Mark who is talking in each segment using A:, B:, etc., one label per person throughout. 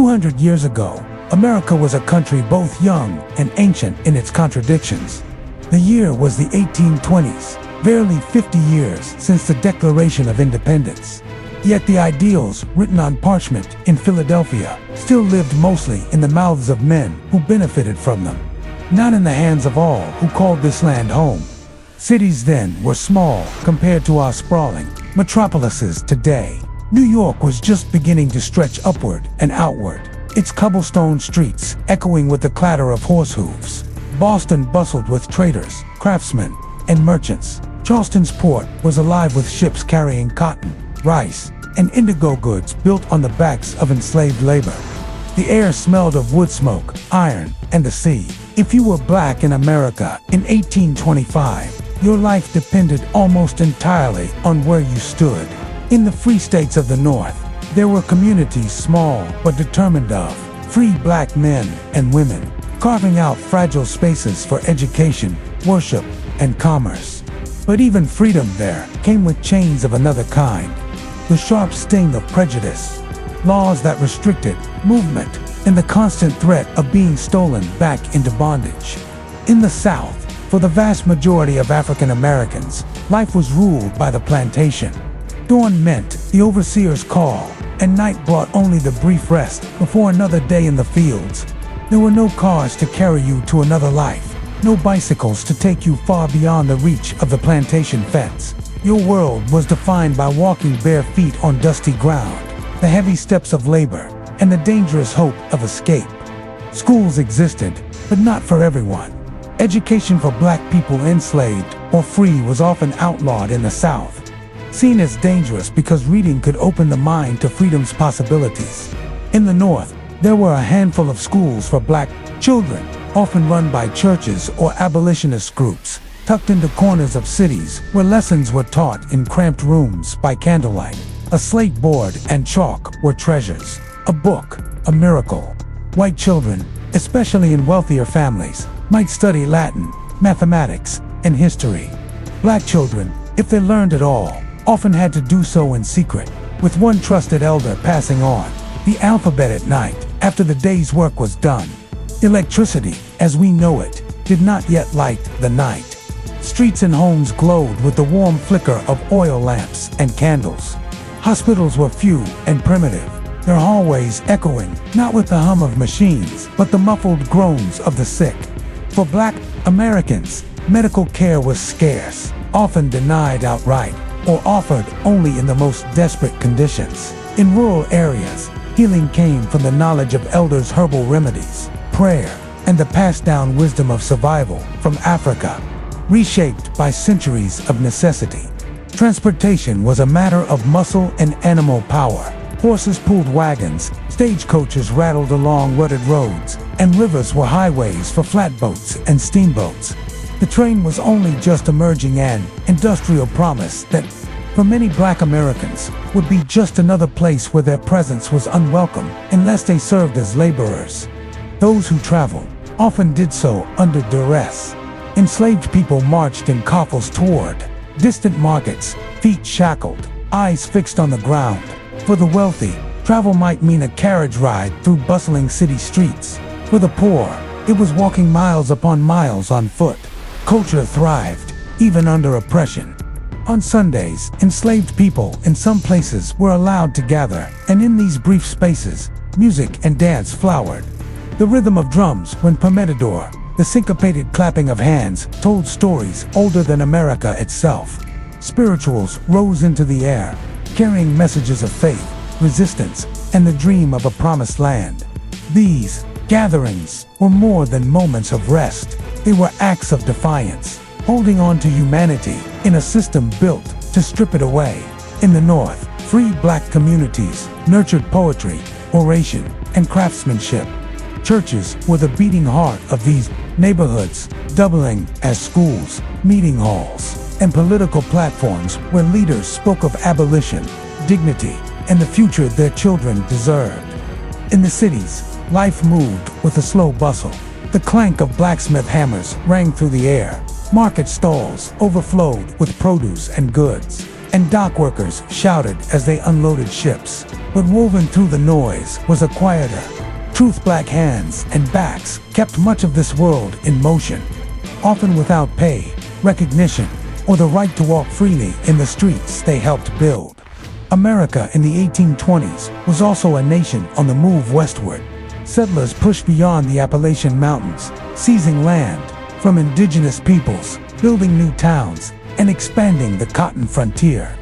A: 200 years ago, America was a country both young and ancient in its contradictions. The year was the 1820s, barely 50 years since the Declaration of Independence. Yet the ideals written on parchment in Philadelphia still lived mostly in the mouths of men who benefited from them, not in the hands of all who called this land home. Cities then were small compared to our sprawling metropolises today. New York was just beginning to stretch upward and outward, its cobblestone streets echoing with the clatter of horse hooves. Boston bustled with traders, craftsmen, and merchants. Charleston's port was alive with ships carrying cotton, rice, and indigo goods built on the backs of enslaved labor. The air smelled of wood smoke, iron, and the sea. If you were black in America in 1825, your life depended almost entirely on where you stood. In the free states of the North, there were communities small but determined of free black men and women, carving out fragile spaces for education, worship, and commerce. But even freedom there came with chains of another kind. The sharp sting of prejudice, laws that restricted movement, and the constant threat of being stolen back into bondage. In the South, for the vast majority of African Americans, life was ruled by the plantation. Dawn meant the overseer's call, and night brought only the brief rest before another day in the fields. There were no cars to carry you to another life, no bicycles to take you far beyond the reach of the plantation fence. Your world was defined by walking bare feet on dusty ground, the heavy steps of labor, and the dangerous hope of escape. Schools existed, but not for everyone. Education for black people enslaved or free was often outlawed in the South, seen as dangerous because reading could open the mind to freedom's possibilities. In the North, there were a handful of schools for black children, often run by churches or abolitionist groups, tucked into corners of cities where lessons were taught in cramped rooms by candlelight. A slate board and chalk were treasures, a book, a miracle. White children, especially in wealthier families, might study Latin, mathematics, and history. Black children, if they learned at all, often had to do so in secret, with one trusted elder passing on the alphabet at night after the day's work was done. Electricity, as we know it, did not yet light the night. Streets and homes glowed with the warm flicker of oil lamps and candles. Hospitals were few and primitive, their hallways echoing not with the hum of machines, but the muffled groans of the sick. For black Americans, medical care was scarce, often denied outright, or offered only in the most desperate conditions. In rural areas, healing came from the knowledge of elders' herbal remedies, prayer, and the passed-down wisdom of survival from Africa, reshaped by centuries of necessity. Transportation was a matter of muscle and animal power. Horses pulled wagons, stagecoaches rattled along rutted roads, and rivers were highways for flatboats and steamboats. The train was only just emerging an industrial promise that, for many black Americans, would be just another place where their presence was unwelcome unless they served as laborers. Those who traveled often did so under duress. Enslaved people marched in coffles toward distant markets, feet shackled, eyes fixed on the ground. For the wealthy, travel might mean a carriage ride through bustling city streets. For the poor, it was walking miles upon miles on foot. Culture thrived, even under oppression. On Sundays, enslaved people in some places were allowed to gather, and in these brief spaces, music and dance flowered. The rhythm of drums when permitidor, the syncopated clapping of hands, told stories older than America itself. Spirituals rose into the air, carrying messages of faith, resistance, and the dream of a promised land. These gatherings were more than moments of rest. They were acts of defiance, holding on to humanity in a system built to strip it away. In the North, free black communities nurtured poetry, oration, and craftsmanship. Churches were the beating heart of these neighborhoods, doubling as schools, meeting halls, and political platforms where leaders spoke of abolition, dignity, and the future their children deserved. In the cities, life moved with a slow bustle. The clank of blacksmith hammers rang through the air. Market stalls overflowed with produce and goods. and dock workers shouted as they unloaded ships. But woven through the noise was a quieter truth. Black hands and backs kept much of this world in motion, often without pay, recognition, or the right to walk freely in the streets they helped build. America in the 1820s was also a nation on the move westward. Settlers pushed beyond the Appalachian Mountains, seizing land from indigenous peoples, building new towns, and expanding the cotton frontier.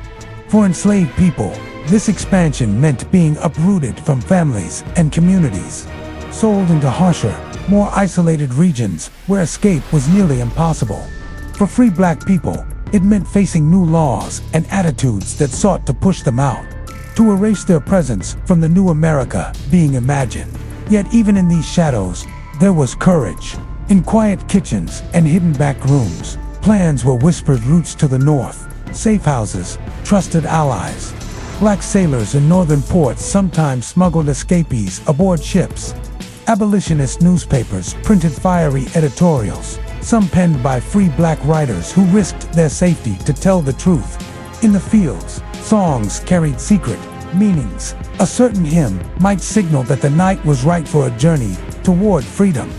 A: For enslaved people, this expansion meant being uprooted from families and communities, sold into harsher, more isolated regions where escape was nearly impossible. For free black people, it meant facing new laws and attitudes that sought to push them out, to erase their presence from the new America being imagined. Yet even in these shadows, there was courage. In quiet kitchens and hidden back rooms, plans were whispered. Routes to the north, safe houses, trusted allies. Black sailors in northern ports sometimes smuggled escapees aboard ships. Abolitionist newspapers printed fiery editorials, some penned by free black writers who risked their safety to tell the truth. In the fields, songs carried secret meanings. A certain hymn might signal that the night was right for a journey toward freedom.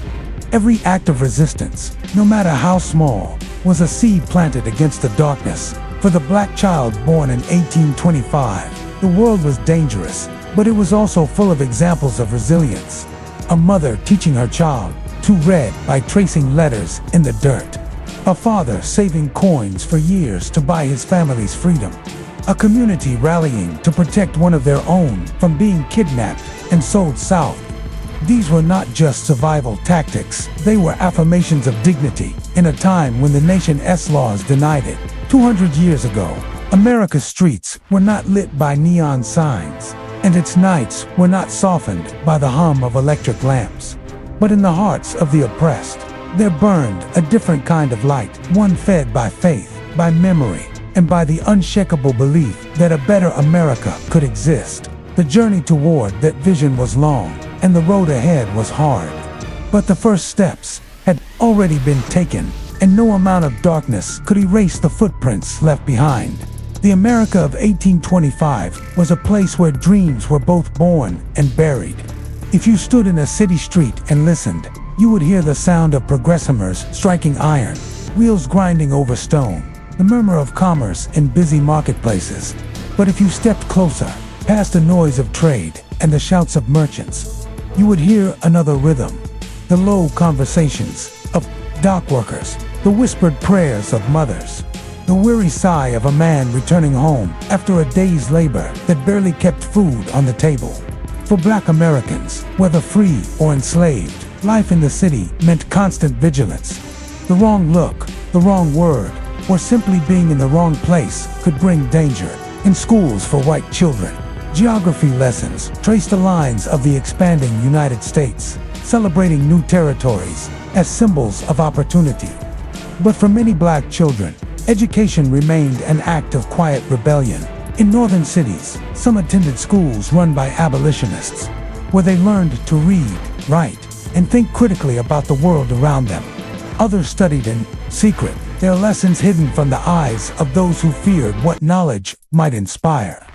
A: Every act of resistance, no matter how small, was a seed planted against the darkness. For the black child born in 1825, the world was dangerous, but it was also full of examples of resilience. A mother teaching her child to read by tracing letters in the dirt. A father saving coins for years to buy his family's freedom. A community rallying to protect one of their own from being kidnapped and sold south. These were not just survival tactics, they were affirmations of dignity in a time when the nation's laws denied it. 200 years ago, America's streets were not lit by neon signs, and its nights were not softened by the hum of electric lamps. But in the hearts of the oppressed, there burned a different kind of light, one fed by faith, by memory, and by the unshakable belief that a better America could exist. The journey toward that vision was long, and the road ahead was hard. But the first steps had already been taken, and no amount of darkness could erase the footprints left behind. The America of 1825 was a place where dreams were both born and buried. If you stood in a city street and listened, you would hear the sound of progressors striking iron, wheels grinding over stone, the murmur of commerce in busy marketplaces. But if you stepped closer, past the noise of trade and the shouts of merchants, you would hear another rhythm, the low conversations of dock workers, the whispered prayers of mothers, the weary sigh of a man returning home after a day's labor that barely kept food on the table. For black Americans, whether free or enslaved, life in the city meant constant vigilance. The wrong look, the wrong word, or simply being in the wrong place could bring danger. In schools for white children, geography lessons traced the lines of the expanding United States, celebrating new territories as symbols of opportunity. But for many black children, education remained an act of quiet rebellion. In northern cities, some attended schools run by abolitionists, where they learned to read, write, and think critically about the world around them. Others studied in secret, their lessons hidden from the eyes of those who feared what knowledge might inspire.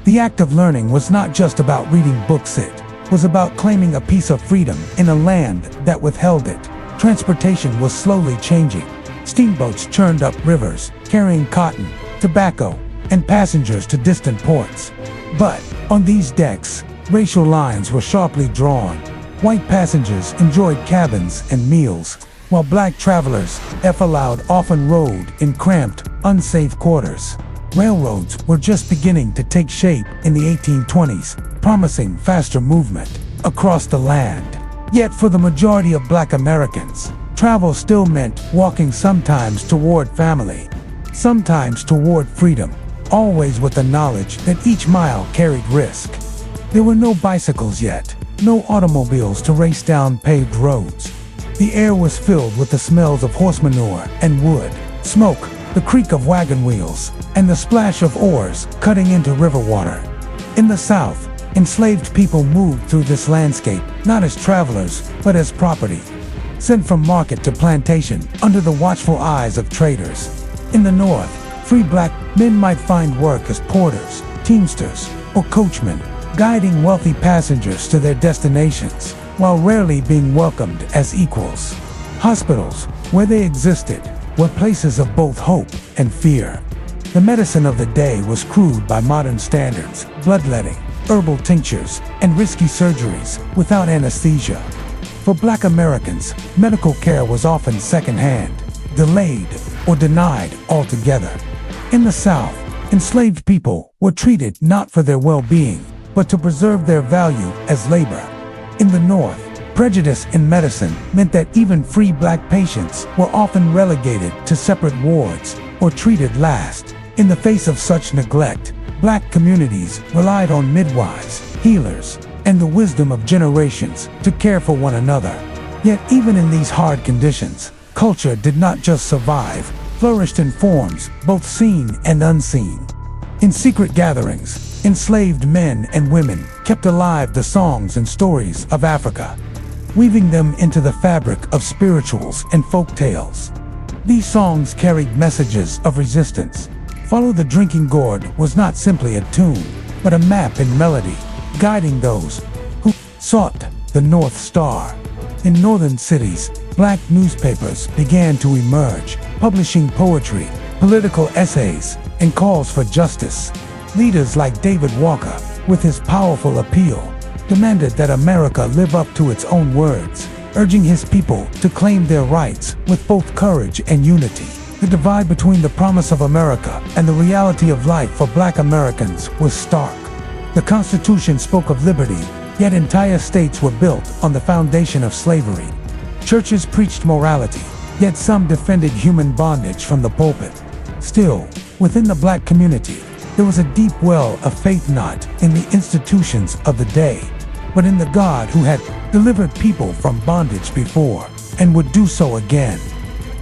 A: The act of learning was not just about reading books, it was about claiming a piece of freedom in a land that withheld it. Transportation was slowly changing. Steamboats churned up rivers, carrying cotton, tobacco, and passengers to distant ports. But on these decks, racial lines were sharply drawn. White passengers enjoyed cabins and meals, while black travelers, if allowed, often rode in cramped, unsafe quarters. Railroads were just beginning to take shape in the 1820s, promising faster movement across the land. Yet for the majority of black Americans, travel still meant walking, sometimes toward family, sometimes toward freedom, always with the knowledge that each mile carried risk. There were no bicycles yet, no automobiles to race down paved roads. The air was filled with the smells of horse manure and wood, smoke, the creak of wagon wheels, and the splash of oars cutting into river water. In the South, enslaved people moved through this landscape not as travelers, but as property, sent from market to plantation under the watchful eyes of traders. In the North, Free black men might find work as porters, teamsters, or coachmen, guiding wealthy passengers to their destinations, while rarely being welcomed as equals. Hospitals, where they existed, were places of both hope and fear. The medicine of the day was crude by modern standards: bloodletting, herbal tinctures, and risky surgeries without anesthesia. For Black Americans, medical care was often secondhand, delayed, or denied altogether. In the South, enslaved people were treated not for their well-being, but to preserve their value as labor. In the North, prejudice in medicine meant that even free black patients were often relegated to separate wards or treated last. In the face of such neglect, black communities relied on midwives, healers, and the wisdom of generations to care for one another. Yet even in these hard conditions, culture did not just survive, flourished in forms both seen and unseen. In secret gatherings, enslaved men and women kept alive the songs and stories of Africa, weaving them into the fabric of spirituals and folk tales. These songs carried messages of resistance. Follow the Drinking Gourd was not simply a tune, but a map in melody, guiding those who sought the North Star. In northern cities, black newspapers began to emerge, publishing poetry, political essays, and calls for justice. Leaders like David Walker, with his powerful appeal, demanded that America live up to its own words, urging his people to claim their rights with both courage and unity. The divide between the promise of America and the reality of life for Black Americans was stark. The Constitution spoke of liberty, yet entire states were built on the foundation of slavery. Churches preached morality, yet some defended human bondage from the pulpit. Still, within the black community, there was a deep well of faith not in the institutions of the day, but in the God who had delivered people from bondage before and would do so again.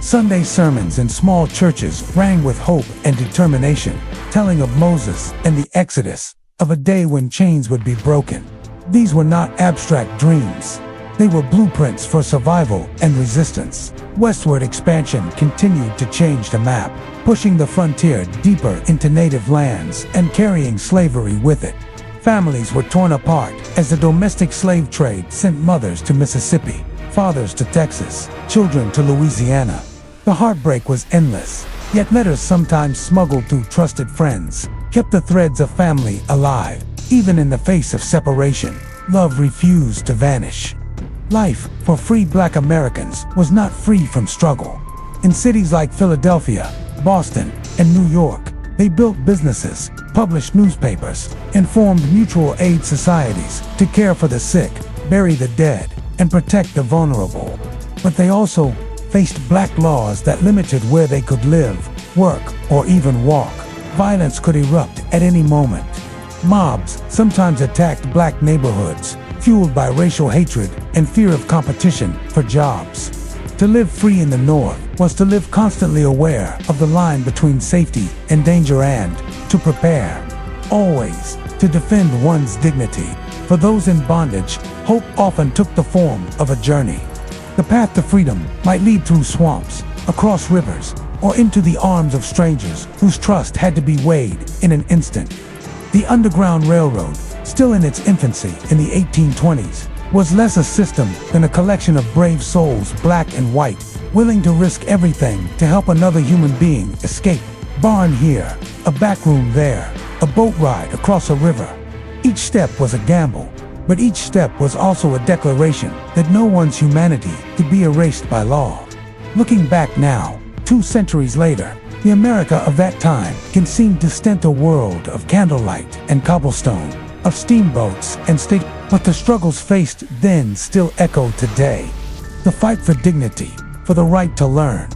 A: Sunday sermons in small churches rang with hope and determination, telling of Moses and the Exodus, of a day when chains would be broken. These were not abstract dreams. They were blueprints for survival and resistance. Westward expansion continued to change the map, pushing the frontier deeper into native lands and carrying slavery with it. Families were torn apart as the domestic slave trade sent mothers to Mississippi, fathers to Texas, children to Louisiana. The heartbreak was endless, yet letters sometimes smuggled through trusted friends kept the threads of family alive. Even in the face of separation, love refused to vanish. Life for free Black Americans was not free from struggle. In cities like Philadelphia, Boston, and New York, they built businesses, published newspapers, and formed mutual aid societies to care for the sick, bury the dead, and protect the vulnerable. But they also faced black laws that limited where they could live, work, or even walk. Violence could erupt at any moment. Mobs sometimes attacked black neighborhoods, fueled by racial hatred and fear of competition for jobs. To live free in the North was to live constantly aware of the line between safety and danger and to prepare, always, to defend one's dignity. For those in bondage, hope often took the form of a journey. The path to freedom might lead through swamps, across rivers, or into the arms of strangers whose trust had to be weighed in an instant. The Underground Railroad, still in its infancy in the 1820s, was less a system than a collection of brave souls, black and white, willing to risk everything to help another human being escape. Barn here, a back room there, a boat ride across a river. Each step was a gamble, but each step was also a declaration that no one's humanity could be erased by law. Looking back now, 2 centuries later, the America of that time can seem distant, a world of candlelight and cobblestone, of steamboats and state, but the struggles faced then still echo today. The fight for dignity, for the right to learn,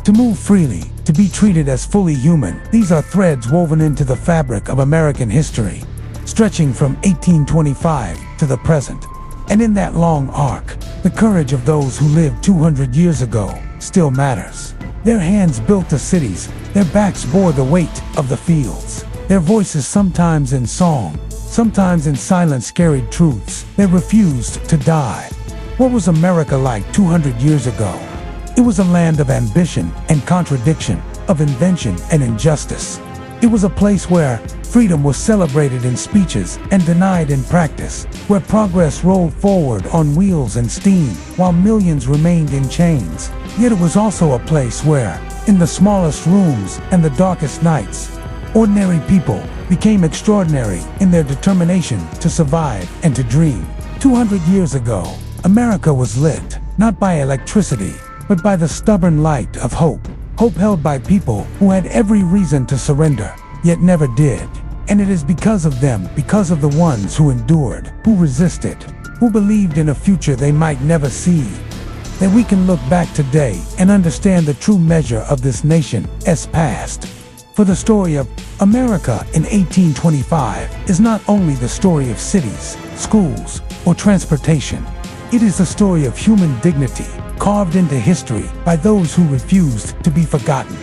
A: to move freely, to be treated as fully human. These are threads woven into the fabric of American history, stretching from 1825 to the present. And in that long arc, the courage of those who lived 200 years ago still matters. Their hands built the cities, their backs bore the weight of the fields, their voices sometimes in song, sometimes in silence carried truths. They refused to die. What was America like 200 years ago? It was a land of ambition and contradiction, of invention and injustice. It was a place where freedom was celebrated in speeches and denied in practice, where progress rolled forward on wheels and steam while millions remained in chains. Yet it was also a place where, in the smallest rooms and the darkest nights, ordinary people became extraordinary in their determination to survive and to dream. 200 years ago, America was lit, not by electricity, but by the stubborn light of hope. Hope held by people who had every reason to surrender, yet never did. And it is because of them, because of the ones who endured, who resisted, who believed in a future they might never see, that we can look back today and understand the true measure of this nation's past. For the story of America in 1825 is not only the story of cities, schools, or transportation. It is the story of human dignity, carved into history by those who refused to be forgotten.